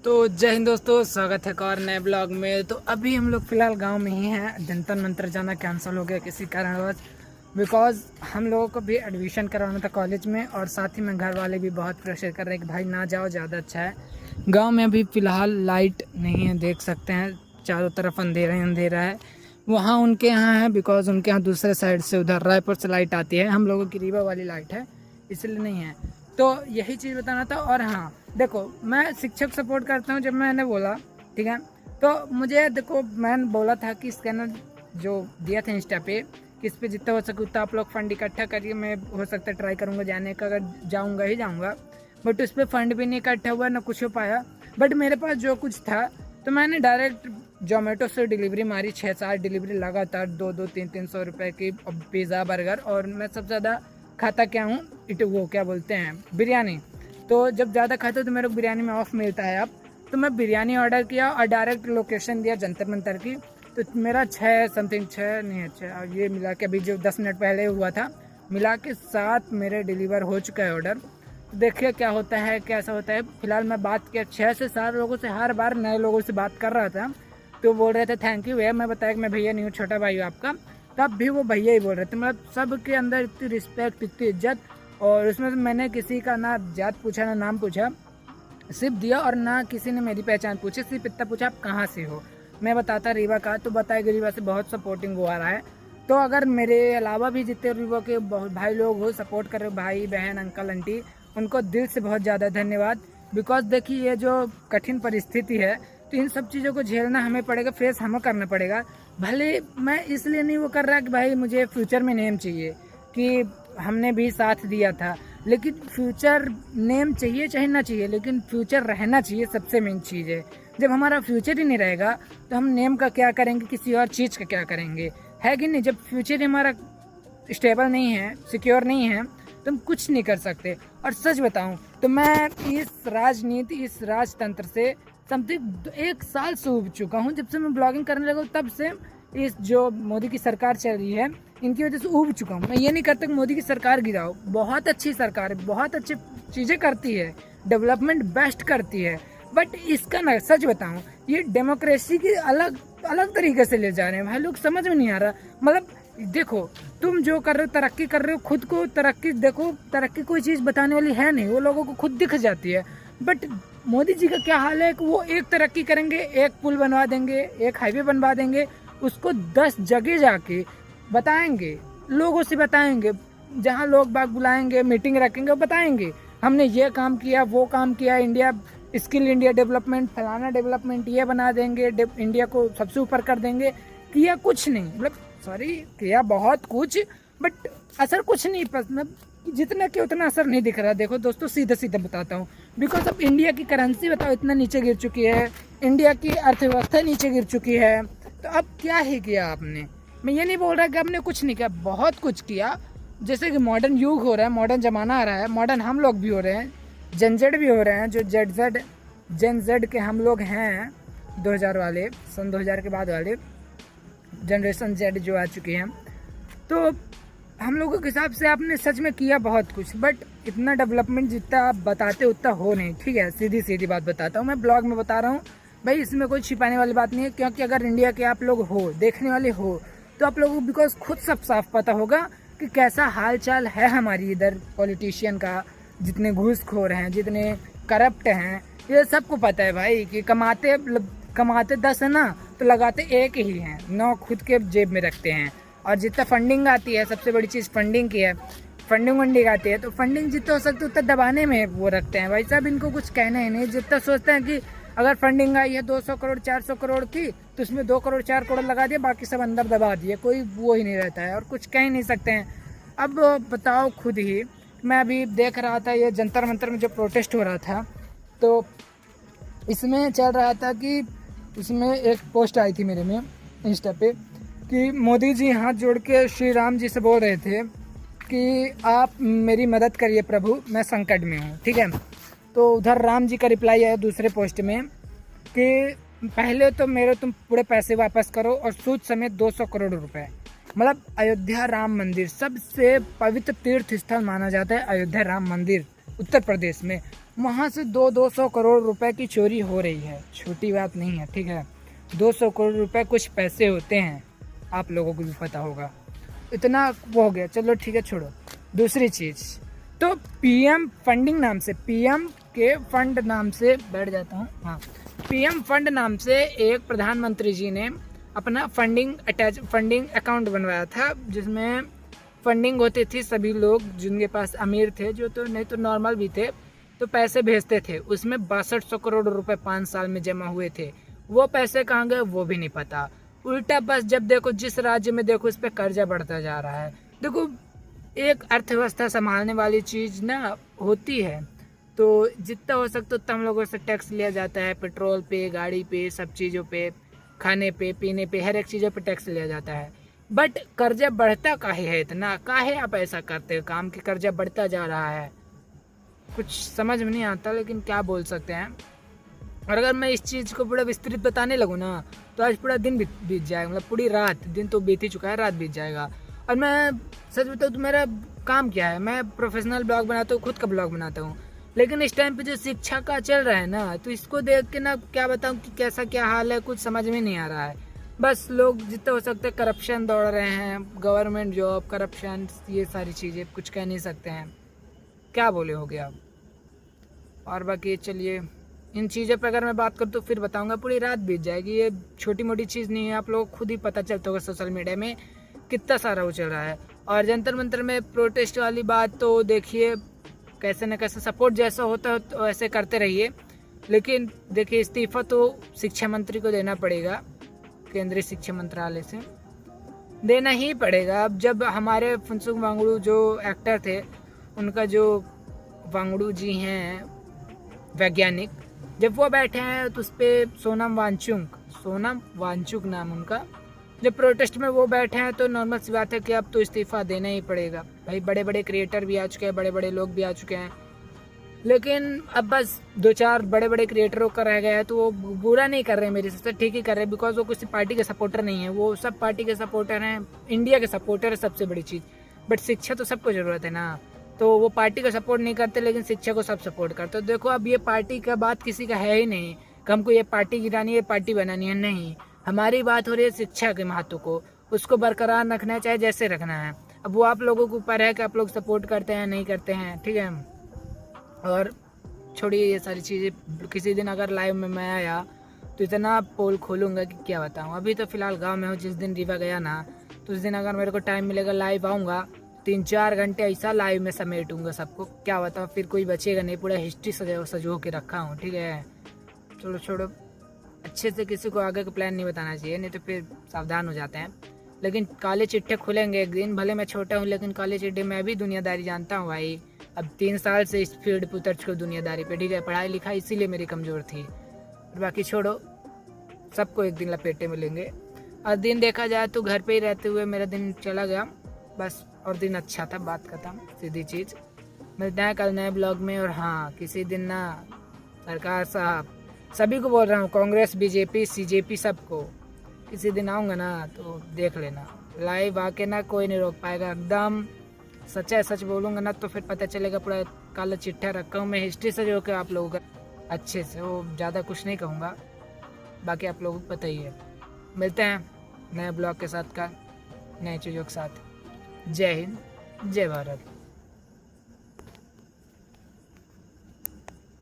तो जय हिंद दोस्तों, स्वागत है एक और नए ब्लॉग में। तो अभी हम लोग फिलहाल गांव में ही हैं। जंतर मंतर जाना कैंसिल हो गया किसी कारणवश, बिकॉज हम लोगों को भी एडमिशन करवाना था कॉलेज में, और साथ ही में घर वाले भी बहुत प्रेशर कर रहे हैं कि भाई ना जाओ, ज़्यादा अच्छा है। गांव में अभी फ़िलहाल लाइट नहीं है, देख सकते हैं चारों तरफ अंधेरा ही अंधेरा है। वहाँ उनके यहाँ है, बिकॉज उनके यहाँ दूसरे साइड से उधर रायपुर से लाइट आती है, हम लोगों की रीवा वाली लाइट है, इसलिए नहीं है। तो यही चीज़ बताना था। और हाँ देखो, मैं शिक्षक सपोर्ट करता हूँ। जब मैंने बोला ठीक है, तो मुझे देखो, मैंने बोला था कि स्कैनर जो दिया था इंस्टा पे कि इस पर जितना हो सके उतना आप लोग फंड इकट्ठा करिए। मैं हो सकता है ट्राई करूँगा जाने का, अगर जाऊँगा ही जाऊँगा। बट उस पर फंड भी नहीं इकट्ठा हुआ, ना कुछ हो पाया। बट मेरे पास जो कुछ था तो मैंने डायरेक्ट जोमेटो से डिलीवरी मारी, 6-7 डिलीवरी लगातार, 200-300 रुपये की पिज़्ज़ा बर्गर। और मैं सबसे ज़्यादा खाता क्या हूँ, वो क्या बोलते हैं, बिरयानी। तो जब ज़्यादा खाते हो तो मेरे को बिरयानी में ऑफ मिलता है अब। तो मैं बिरयानी ऑर्डर किया और डायरेक्ट लोकेशन दिया जंतर मंतर की। तो मेरा 6 समथिंग, 6 नहीं है 6, ये मिला के अभी जो 10 मिनट पहले हुआ था, मिला के 7 मेरे डिलीवर हो चुका है ऑर्डर। तो देखिए क्या होता है, कैसा होता है। फिलहाल मैं बात किया 6 से 7 लोगों से, हर बार नए लोगों से बात कर रहा था। तो बोल रहे थे थैंक यू भैया। मैं बताया कि मैं भैया नहीं हूँ, छोटा भाई हूँ आपका। तब भी वो भैया ही बोल रहे थे। मतलब सबके अंदर इतनी रिस्पेक्ट, इतनी इज्जत। और उसमें मैंने किसी का ना जात पूछा ना नाम पूछा, सिर्फ दिया। और ना किसी ने मेरी पहचान पूछी, सिर्फ इतना पूछा आप कहाँ से हो। मैं बताता रीवा का, तो बताया कि रीवा से बहुत सपोर्टिंग हो रहा है। तो अगर मेरे अलावा भी जितने रीवा के भाई लोग हो, सपोर्ट कर रहे हो, भाई बहन अंकल आंटी, उनको दिल से बहुत ज़्यादा धन्यवाद। बिकॉज देखिए ये जो कठिन परिस्थिति है, तो इन सब चीज़ों को झेलना हमें पड़ेगा, फेस हमें करना पड़ेगा। भले मैं इसलिए नहीं वो कर रहा कि भाई मुझे फ्यूचर में नेम चाहिए, कि हमने भी साथ दिया था, लेकिन फ्यूचर नेम चाहिए चाहे ना चाहिए, लेकिन फ्यूचर रहना चाहिए, सबसे मेन चीज़ है। जब हमारा फ्यूचर ही नहीं रहेगा तो हम नेम का क्या करेंगे, किसी और चीज़ का क्या करेंगे, है कि नहीं। जब फ्यूचर ही हमारा स्टेबल नहीं है, सिक्योर नहीं है, तो हम कुछ नहीं कर सकते। और सच बताऊं तो मैं इस राजनीति, इस राजतंत्र से समथिंग 1 साल से उब चुका हूं। जब से मैं ब्लॉगिंग करने लगा तब से इस जो मोदी की सरकार चल रही है, इनकी वजह से उब चुका हूँ। मैं ये नहीं करता कि मोदी की सरकार गिराओ, बहुत अच्छी सरकार है, बहुत अच्छी चीज़ें करती है, डेवलपमेंट बेस्ट करती है। बट इसका ना सच बताऊं, ये डेमोक्रेसी की अलग अलग तरीके से ले जा रहे हैं भाई लोग, समझ में नहीं आ रहा। मतलब देखो, तुम जो कर रहे हो, तरक्की कर रहे हो, खुद को तरक्की देखो, तरक्की कोई चीज़ बताने वाली है नहीं, वो लोगों को खुद दिख जाती है। बट मोदी जी का क्या हाल है कि वो एक तरक्की करेंगे, एक पुल बनवा देंगे, एक हाईवे बनवा देंगे, उसको 10 जगह जाके बताएंगे, लोगों से बताएंगे, जहाँ लोग बाग बुलाएंगे, मीटिंग रखेंगे, बताएंगे हमने ये काम किया, वो काम किया, इंडिया स्किल इंडिया डेवलपमेंट, फलाना डेवलपमेंट, ये बना देंगे, इंडिया को सबसे ऊपर कर देंगे। किया कुछ नहीं, मतलब सॉरी, किया बहुत कुछ, बट असर कुछ नहीं, मतलब जितना कि उतना असर नहीं दिख रहा। देखो दोस्तों, सीधे सीधे बताता हूँ, बिकॉज अब इंडिया की करेंसी बताओ इतना नीचे गिर चुकी है, इंडिया की अर्थव्यवस्था नीचे गिर चुकी है। तो अब क्या ही किया आपने। मैं ये नहीं बोल रहा कि आपने कुछ नहीं किया, बहुत कुछ किया। जैसे कि मॉडर्न युग हो रहा है, मॉडर्न ज़माना आ रहा है, मॉडर्न हम लोग भी हो रहे हैं, जनजेड भी हो रहे हैं, जो जेड के हम लोग हैं, 2000 वाले, सन 2000 के बाद वाले जनरेशन जेड जो आ चुकी हैं। तो हम लोगों के हिसाब से आपने सच में किया बहुत कुछ, बट इतना डेवलपमेंट जितना आप बताते उतना हो नहीं। ठीक है, सीधी सीधी बात बताता हूँ, मैं ब्लॉग में बता रहा हूँ भाई, इसमें कोई छिपाने वाली बात नहीं है। क्योंकि अगर इंडिया के आप लोग हो, देखने वाले हो, तो आप लोगों को बिकॉज खुद सब साफ पता होगा कि कैसा हाल चाल है हमारी इधर पॉलिटिशियन का, जितने घूसखोर हैं, जितने करप्ट हैं, ये सबको पता है भाई। कि कमाते 10 है ना, तो लगाते एक ही हैं, 9 खुद के जेब में रखते हैं। और जितना फंडिंग आती है, सबसे बड़ी चीज़ फंडिंग की है, फंडिंग आती है, तो फंडिंग जितना हो सकता है उतना दबाने में वो रखते हैं भाई साहब। इनको कुछ कहना ही नहीं। जितना सोचते हैं कि अगर फंडिंग आई है 200 करोड़ 400 करोड़ की, तो उसमें 2 करोड़ 4 करोड़ लगा दिए, बाकी सब अंदर दबा दिए, कोई वो ही नहीं रहता है और कुछ कह ही नहीं सकते हैं। अब बताओ खुद ही, मैं अभी देख रहा था ये जंतर मंतर में जो प्रोटेस्ट हो रहा था, तो इसमें चल रहा था कि इसमें एक पोस्ट आई थी मेरे में इंस्टा पे कि मोदी जी हाथ जोड़ के श्री राम जी से बोल रहे थे कि आप मेरी मदद करिए प्रभु, मैं संकट में हूँ। ठीक है, तो उधर राम जी का रिप्लाई आया दूसरे पोस्ट में कि पहले तो मेरे तुम पूरे पैसे वापस करो और सूद समेत 200 करोड़ रुपए। मतलब अयोध्या राम मंदिर सबसे पवित्र तीर्थ स्थल माना जाता है, अयोध्या राम मंदिर, उत्तर प्रदेश में, वहाँ से 200 करोड़ रुपए की चोरी हो रही है। छोटी बात नहीं है, ठीक है। 200 करोड़ रुपए कुछ पैसे होते हैं, आप लोगों को भी पता होगा। इतना वो हो गया, चलो ठीक है, छोड़ो। दूसरी चीज़, तो पीएम फंडिंग नाम से, पीएम के फंड नाम से, बैठ जाता हूँ, हाँ, पीएम फंड नाम से एक प्रधानमंत्री जी ने अपना फंडिंग अकाउंट बनवाया था, जिसमें फंडिंग होती थी। सभी लोग जिनके पास अमीर थे, जो तो नहीं तो नॉर्मल भी थे, तो पैसे भेजते थे। उसमें 6200 करोड़ रुपए 5 साल में जमा हुए थे। वो पैसे कहाँ गए वो भी नहीं पता। उल्टा बस जब देखो, जिस राज्य में देखो, इस पे कर्जा बढ़ता जा रहा है। देखो, एक अर्थव्यवस्था संभालने वाली चीज़ ना होती है, तो जितना हो सकता उतना हम लोगों से टैक्स लिया जाता है। पेट्रोल पे, गाड़ी पे, सब चीज़ों पे, खाने पे, पीने पे, हर एक चीज़ों पे टैक्स लिया जाता है। बट कर्जा बढ़ता काहे है इतना? काहे आप ऐसा करते हो काम कि कर्जा बढ़ता जा रहा है? कुछ समझ में नहीं आता, लेकिन क्या बोल सकते हैं। और अगर मैं इस चीज़ को पूरा विस्तृत बताने लगूँ ना, तो आज पूरा दिन बीत जाएगा, मतलब पूरी रात, दिन तो बीत ही चुका है, रात बीत जाएगा। और मैं सच बताऊँ तो मेरा काम क्या है, मैं प्रोफेशनल ब्लॉग बनाता हूँ, खुद का ब्लॉग बनाता हूँ। लेकिन इस टाइम पे जो शिक्षा का चल रहा है ना, तो इसको देख के ना क्या बताऊँ कि कैसा क्या हाल है, कुछ समझ में नहीं आ रहा है। बस लोग जितना हो सकता है करप्शन दौड़ रहे हैं, गवर्नमेंट जॉब, करप्शन, ये सारी चीज़ें, कुछ कह नहीं सकते हैं, क्या बोले हो गया। और बाकी चलिए, इन चीज़ों पर अगर मैं बात करूँ तो फिर बताऊंगा, पूरी रात बीत जाएगी। ये छोटी मोटी चीज़ नहीं है, आप लोग खुद ही पता चलता होगा सोशल मीडिया में कितना सारा वो चल रहा है। और जंतर मंतर में प्रोटेस्ट वाली बात तो देखिए, कैसे न कैसे सपोर्ट जैसा होता है तो ऐसे करते रहिए। लेकिन देखिए, इस्तीफा तो शिक्षा मंत्री को देना पड़ेगा, केंद्रीय शिक्षा मंत्रालय से देना ही पड़ेगा। अब जब हमारे फुनसुक वांगडू जो एक्टर थे, उनका जो वांगडू जी हैं वैज्ञानिक, जब वो बैठे हैं तो उस पर सोनम वांगचुक नाम उनका, जब प्रोटेस्ट में वो बैठे हैं, तो नॉर्मल सी बात है कि अब तो इस्तीफा देना ही पड़ेगा। भाई बड़े बड़े क्रिएटर भी आ चुके हैं, बड़े बड़े लोग भी आ चुके हैं, लेकिन अब बस 2-4 बड़े बड़े क्रिएटरों का रह गया है। तो वो बुरा नहीं कर रहे हैं, मेरे से ठीक ही कर रहे हैं, बिकॉज वो किसी पार्टी के सपोर्टर नहीं है, वो सब पार्टी के सपोर्टर हैं, इंडिया के सपोर्टर है, सबसे बड़ी चीज़। बट शिक्षा तो सबको ज़रूरत है ना, तो वो पार्टी का सपोर्ट नहीं करते, लेकिन शिक्षा को सब सपोर्ट करते। तो देखो, अब ये पार्टी का बात किसी का है ही नहीं कि हमको ये पार्टी गिरानी है, पार्टी बनानी है, नहीं। हमारी बात हो रही है शिक्षा के महत्व को, उसको बरकरार रखना है, चाहे जैसे रखना है। अब वो आप लोगों के ऊपर है कि आप लोग सपोर्ट करते हैं नहीं करते हैं, ठीक है। और छोड़िए ये सारी चीज़ें, किसी दिन अगर लाइव में मैं आया तो इतना पोल खोलूँगा कि क्या बताऊँ। अभी तो फ़िलहाल गांव में हूँ, जिस दिन रीवा गया ना, तो उस दिन अगर मेरे को टाइम मिलेगा लाइव आऊँगा, 3-4 घंटे ऐसा लाइव में समेटूँगा सबको, क्या बताऊँ, फिर कोई बचेगा नहीं, पूरा हिस्ट्री सजो के रखा हूँ, ठीक है। चलो छोड़ो, अच्छे से किसी को आगे का प्लान नहीं बताना चाहिए, नहीं तो फिर सावधान हो जाते हैं। लेकिन काले चिट्ठे खुलेंगे एक दिन, भले मैं छोटा हूँ, लेकिन काले चिट्ठे मैं भी दुनियादारी जानता हूँ भाई। अब 3 साल से इस फील्ड पर उतर चुका दुनियादारी पे, ठीक है। पढ़ाई लिखाई इसीलिए मेरी कमज़ोर थी। और बाकी छोड़ो, सबको एक दिन लपेटे मिलेंगे। और दिन देखा जाए तो घर पे ही रहते हुए मेरा दिन चला गया बस, और दिन अच्छा था, बात खत्म, सीधी चीज़। मिलते हैं कल नए ब्लॉग में। और हाँ, किसी दिन ना सरकार साहब, सभी को बोल रहा हूँ, कांग्रेस, बीजेपी, सीजेपी, सबको, किसी दिन आऊँगा ना तो देख लेना, लाइव आके ना कोई नहीं रोक पाएगा। एकदम सच्चा सच बोलूँगा ना तो फिर पता चलेगा, पूरा काला चिट्ठा रखा हूँ मैं, हिस्ट्री से जो कि आप लोगों का अच्छे से, वो ज़्यादा कुछ नहीं कहूँगा, बाकी आप लोगों को पता ही है। मिलते हैं नए ब्लॉग के साथ, का नए चीज़ों के साथ। जय हिंद, जय भारत।